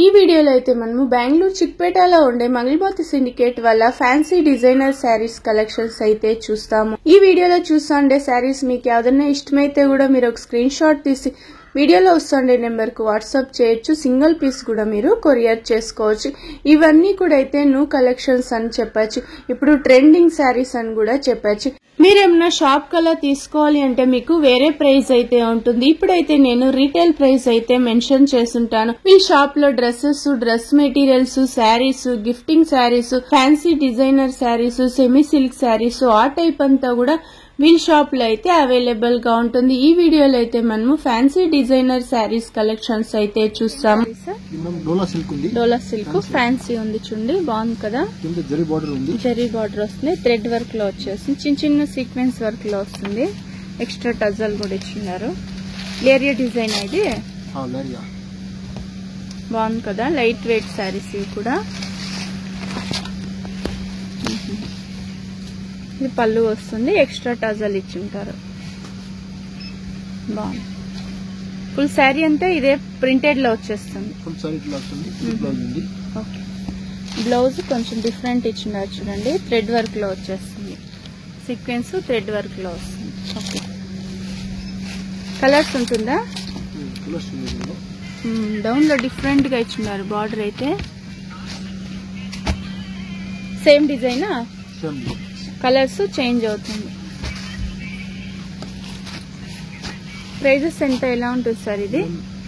ఈ వీడియోలో అయితే మనము బెంగళూరు చిక్పేటలో ఉండే మంగళమోతి సిండికేట్ వల్ల ఫ్యాన్సీ డిజైనర్ శారీస్ కలెక్షన్స్ అయితే చూస్తాము. ఈ వీడియోలో చూస్తుండే శారీస్ మీకు ఏదైనా ఇష్టమైతే కూడా మీరు ఒక స్క్రీన్ షాట్ తీసి వీడియోలో వస్తుండే నెంబర్ కు వాట్సాప్ చేయొచ్చు. సింగిల్ పీస్ కూడా మీరు కొరియర్ చేసుకోవచ్చు. ఇవన్నీ కూడా అయితే న్యూ కలెక్షన్స్ అని చెప్పచ్చు. ఇప్పుడు ట్రెండింగ్ శారీస్ అని కూడా చెప్పచ్చు. మీరేమన్నా షాప్ కల్లా తీసుకోవాలి అంటే మీకు వేరే ప్రైస్ అయితే ఉంటుంది. ఇప్పుడైతే నేను రీటైల్ ప్రైస్ అయితే మెన్షన్ చేస్తుంటాను. మీ షాప్ లో dresses, dress materials, saris, gifting saris, fancy designer saris, semi silk saris ఆ టైప్ అంతా కూడా వీల్ షాప్ లో అయితే అవైలబుల్ గా ఉంటుంది. ఈ వీడియోలో అయితే మనము ఫ్యాన్సీ డిజైనర్ శారీస్ కలెక్షన్స్ అయితే చూస్తాము. డోలా సిల్క్ ఫ్యాన్సీ ఉంది చూడండి, బాగుంది కదా. జరీ బార్డర్ వస్తుంది, థ్రెడ్ వర్క్ లో వచ్చేస్తుంది, చిన్న చిన్న సీక్వెన్స్ వర్క్ లో వస్తుంది. ఎక్స్ట్రా టజల్ కూడా ఇచ్చిన్నారు. లేరియా డిజైన్ ఇది బాగుంది కదా. లైట్ వెయిట్ శారీస్ ఇవి కూడా. ఇది పళ్ళు వస్తుంది, ఎక్స్ట్రా టజల్ ఇచ్చి ఉంటారు. బాగుంది. ఫుల్ శారీ అంతా ఇదే ప్రింటెడ్ లో వచ్చేస్తుంది. ఓకే, బ్లౌజ్ కొంచెం డిఫరెంట్ ఇచ్చినారు చూడండి, థ్రెడ్ వర్క్ లో వచ్చేస్తుంది. సీక్వెన్స్ థ్రెడ్ వర్క్ లో వస్తుంది. ఓకే, కలర్స్ ఉంటుందా? డౌన్ లో డిఫరెంట్ గా ఇచ్చినారు. బార్డర్ అయితే సేమ్ డిజైనా, కలర్స్ చేంజ్ అవుతుంది. ప్రైజెస్ ఎంత ఎలా ఉంటుంది సార్? ఇది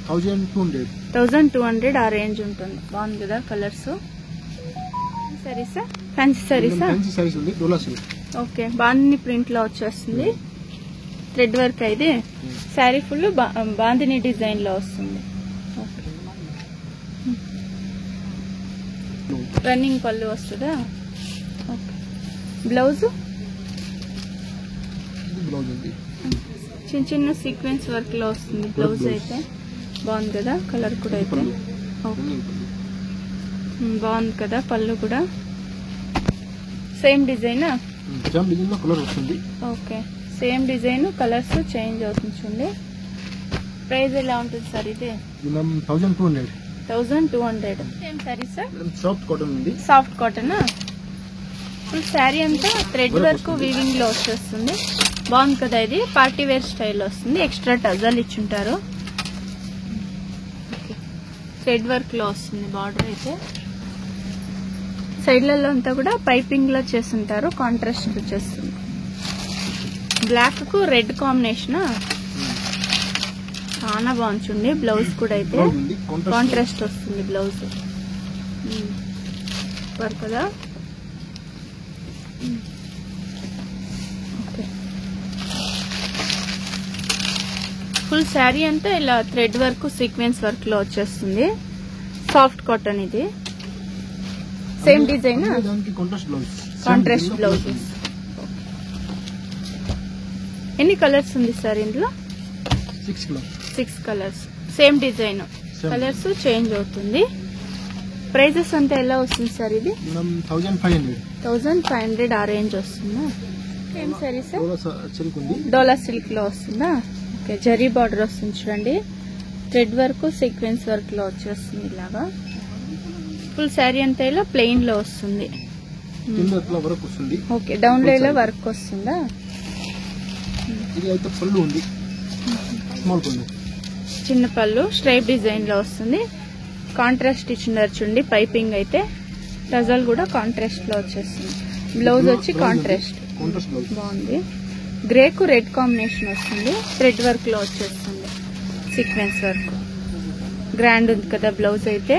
1200 ఆ రేంజ్ ఉంటుంది. బాగుంది కదా కలర్స్. సారీసా, ఫ్యాన్సీ సారీసా? ఓకే, బాందిని ప్రింట్ లో వచ్చేస్తుంది. థ్రెడ్ వర్క్ అయితే శారీ ఫుల్ బాందిని డిజైన్ లో వస్తుంది. రన్నింగ్ పళ్ళు వస్తుందా? ఓకే, బ్లౌజ్ చిన్న చిన్న సీక్వెన్స్ వర్క్ లో వస్తుంది. బ్లౌజ్ అయితే బాగుంది కదా. కలర్ కూడా అయితే బాగుంది కదా. పళ్ళు కూడా same design. Okay, same design, colours change అవుతుంది చూడండి. ప్రైస్ ఎలా ఉంటుంది సార్? ఇది 1200. Same sari sir? Soft cotton ఉంది. Soft cotton. ఫుల్ శారీ అంతా థ్రెడ్ వర్క్ వీవింగ్ లో వచ్చేస్తుంది. బాగుంది కదా. ఇది పార్టీ వేర్ స్టైల్ వస్తుంది. ఎక్స్ట్రా టజల్ ఇచ్చుంటారు. థ్రెడ్ వర్క్ లో వస్తుంది. బార్డర్ అయితే సైడ్లలో అంతా కూడా పైపింగ్ లో చేస్తుంటారు. కాంట్రాస్ట్ వచ్చేస్తుంది. బ్లాక్ కు రెడ్ కాంబినేషన్ చాలా బాగుంటుంది. బ్లౌజ్ కూడా అయితే కాంట్రాస్ట్ వస్తుంది. బ్లౌజ్ వర్క్ కదా. ఫుల్ శారీ అంతా ఇలా థ్రెడ్ వర్క్ సీక్వెన్స్ వర్క్ లో వచ్చేస్తుంది. Soft cotton. ఇది సేమ్ డిజైన్, కాంట్రాస్ట్ బ్లౌజ్. ఎన్ని కలర్స్ ఉంది సార్ ఇందులో? 6 colours. Same design, colours change అవుతుంది. ప్రైజెస్ అంతా ఎలా వస్తుంది సార్? ఇది 1500 ఆ రేంజ్ వస్తుందా? ఏం సారీ సార్? డోలా సిల్క్ లో వస్తుందా? ఓకే, జరీ బార్డర్ వస్తుంది చూడండి. థ్రెడ్ వర్క్ సీక్వెన్స్ వర్క్ లో వచ్చేస్తుంది ఇలాగా. ఫుల్ శారీ అంతా ఇలా ప్లెయిన్ లో వస్తుంది. ఓకే, డౌన్ లో ఇలా వర్క్ వస్తుందా? చిన్న పళ్ళు స్ట్రైప్ డిజైన్ లో వస్తుంది. కాంట్రాస్ట్ ఇచ్చినారు చూడండి. పైపింగ్ అయితే టజల్ కూడా కాంట్రాస్ట్ లో వచ్చేస్తుంది. బ్లౌజ్ వచ్చి కాంట్రాస్ట్ బాగుంది. గ్రే కు రెడ్ కాంబినేషన్ వస్తుంది. థ్రెడ్ వర్క్ లో వచ్చేస్తుంది. సీక్వెన్స్ వర్క్ గ్రాండ్ ఉంది కదా. బ్లౌజ్ అయితే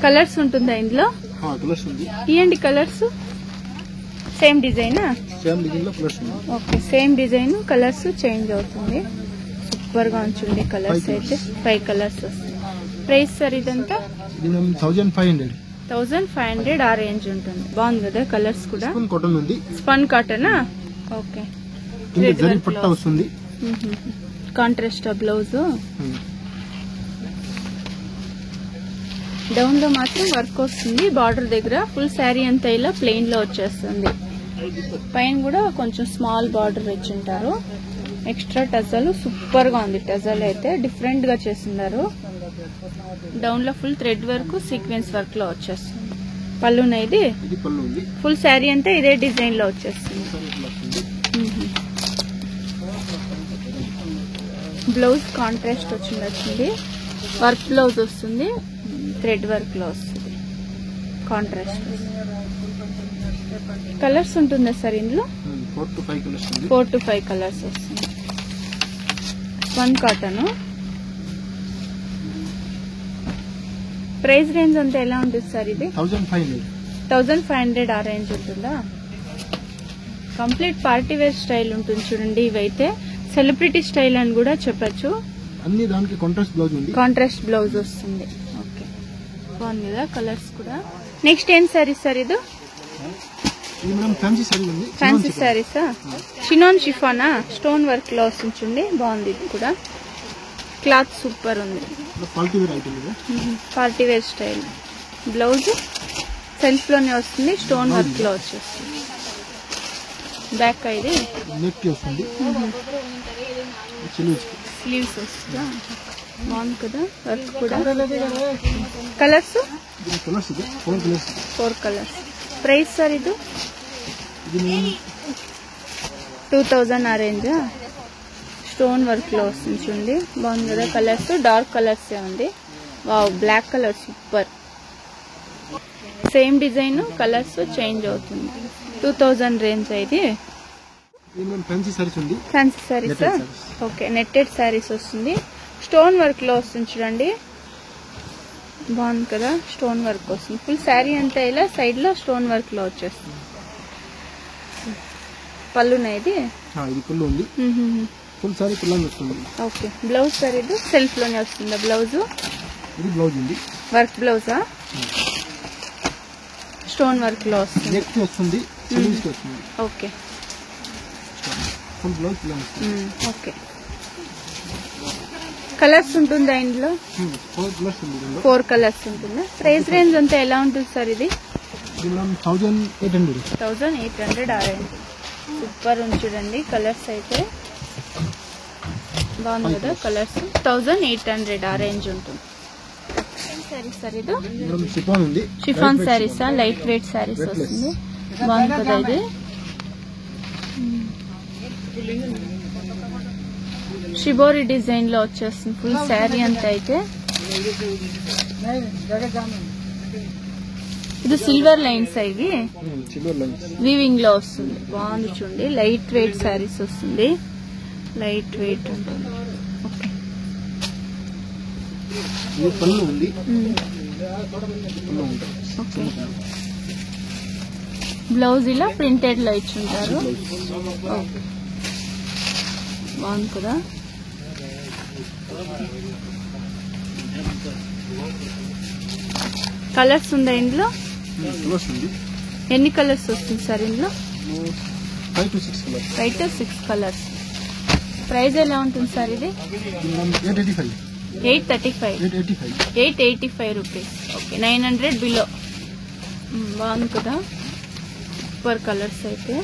కలర్స్ ఉంటుందా ఇందులో? ఇవ్వండి colours. Same design. Okay, same design, colours change అవుతుంది. సూపర్ గా ఉంచండి. కలర్స్ అయితే 5 కలర్స్ వస్తుంది. ప్రైస్ సార్ ఇదంతా? 1500 ఆ రేంజ్ ఉంటుంది. బాగుంది కదా. కలర్స్ కూడా spun cotton. Okay, contrast blouse. Down లో మాత్రం వర్క్ వస్తుంది. బార్డర్ దగ్గర ఫుల్ శారీ అంతా ఇలా ప్లెయిన్ లో వచ్చేస్తుంది. పైన కూడా కొంచెం స్మాల్ బార్డర్ ఇచ్చింటారు. ఎక్స్ట్రా టజల్ సూపర్ గా ఉంది. టజల్ అయితే డిఫరెంట్ గా చేస్తున్నారు. డౌన్ లో full thread work, sequence work లో వచ్చేస్తుంది. పళ్ళున ఇది ఫుల్ శారీ అంతా ఇదే డిజైన్ లో వచ్చేస్తుంది. బ్లౌజ్ కాంట్రాస్ట్ వచ్చింది. వర్క్ బ్లౌజ్ వస్తుంది, థ్రెడ్ వర్క్ లో వస్తుంది, కాంట్రాస్ట్. కలర్స్ ఉంటుందా సార్ ఇందులో? 4 to 5 కలర్స్ వస్తుంది. One cotton. ప్రైస్ రేంజ్ అంతా ఎలా ఉంటుంది సార్? ఇది 1500 ఆ రేంజ్ ఉంటుందా? కంప్లీట్ పార్టీ వేర్ స్టైల్ ఉంటుంది చూడండి. ఇవైతే సెలబ్రిటీ స్టైల్ అని కూడా చెప్పచ్చు. అన్ని దానికి కాంట్రాస్ట్ బ్లౌజ్ వస్తుంది. ఓకే, బాగుంది కదా కలర్స్ కూడా. నెక్స్ట్ ఏం సారీస్ సార్? ఇది ఫ్యాన్సీ సారీసా? చినాన్ షిఫానా స్టోన్ వర్క్ లో వస్తుంది చూడండి. బాగుంది. ఇది కూడా క్లాత్ సూపర్ ఉంది. Party wear style. Blouse self లోనే వస్తుంది, స్టోన్ వర్క్ లో వచ్చేస్తుంది. బ్యాక్ ఇది స్లీవ్స్ వస్తుందా? బాగుంది కదా వర్క్ కూడా. Colours 4 colours. ప్రైస్ సార్ ఇది 2000 ఆ రేంజ్. స్టోన్ వర్క్ లో వస్తుంది చూడండి. బాగుంది కదా కలర్స్. డార్క్ కలర్స్ ఉంది. Wow, black colour super. Same design, colours change అవుతుంది. 2000 రేంజ్ ఇది. Fancy saris. Okay, netted saris వస్తుంది. స్టోన్ వర్క్ లో వస్తుంది చూడండి. బాగుంది కదా, స్టోన్ వర్క్ వస్తుంది. ఫుల్ శారీ అంతా ఇలా సైడ్ లో స్టోన్ వర్క్ లో వచ్చేస్తుంది. పళ్ళునా ఇది? ఓకే, బ్లౌజ్ సార్ ఇది సెల్ఫ్ లోనే వస్తుందా? బ్లౌజ్ వర్క్ బ్లౌజా? స్టోన్ వర్క్ లో వస్తుంది. Okay okay. కలర్స్ ఉంటుందా ఇందులో? 4 కలర్స్ ఉంటుందా? ప్రైస్ రేంజ్ అంతా ఎలా ఉంటుంది సార్? ఇది 1800 ఆ రేంజ్. సూపర్ ఉంది చూడండి కలర్స్ అయితే. బాగుంది కదా కలర్స్. 1800 ఆ రేంజ్ ఉంటుంది. సారీస్ సార్ ఇది షిఫాన్ సారీసా? లైట్ వెయిట్ సారీస్ వస్తుంది. బాగుంది కదా ఇది. షిబోరి డిజైన్ లో వచ్చేస్తుంది ఫుల్ శారీ అంతా. అయితే ఇది సిల్వర్ లైన్స్ ఇవి వీవింగ్ లో వస్తుంది. బాగుంది చూడండి. లైట్ వెయిట్ శారీస్ వస్తుంది. లైట్ వెయిట్ ఉంటుంది. ఓకే, బ్లౌజ్ ఇలా ప్రింటెడ్ లో ఇచ్చుంటారు. బాగుంది కదా. కలర్స్ ఉందా ఇందులో? ఎన్ని కలర్స్ వస్తుంది సార్ ఇందులో? 5 to 6 కలర్స్. ప్రైస్ ఎలా ఉంటుంది సార్ ఇది? 835 రూపీస్. Okay, 900 below. బాగుంది కదా సూపర్ కలర్స్ అయితే.